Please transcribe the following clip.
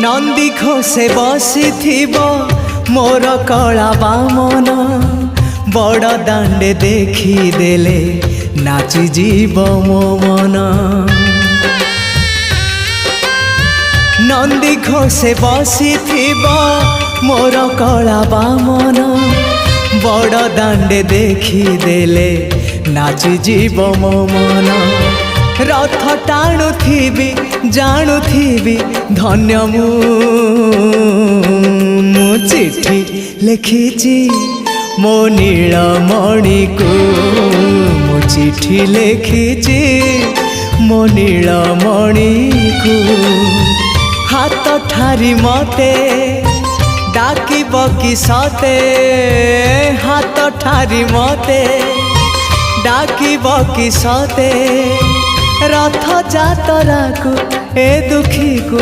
नंदी घोषे बसी मोर कला बामन बड़ दांडे देखी देले नाची जीव मो मन। नंदी घोषे बसी मोर कला बामन बड़ दांडे देखी देले नाची जीव मो मन। रथ टाणुथिबी जाणुथिबी धन्य मु चिट्ठी लिखिची मो नीलमणि को मु चिट्ठी लिखिची मो नीलमणि को। हाथ ठारी मते डाकिब कि सते हाथ ठारी मते डाकिब कि सते रथ जातरा को ए दुखी को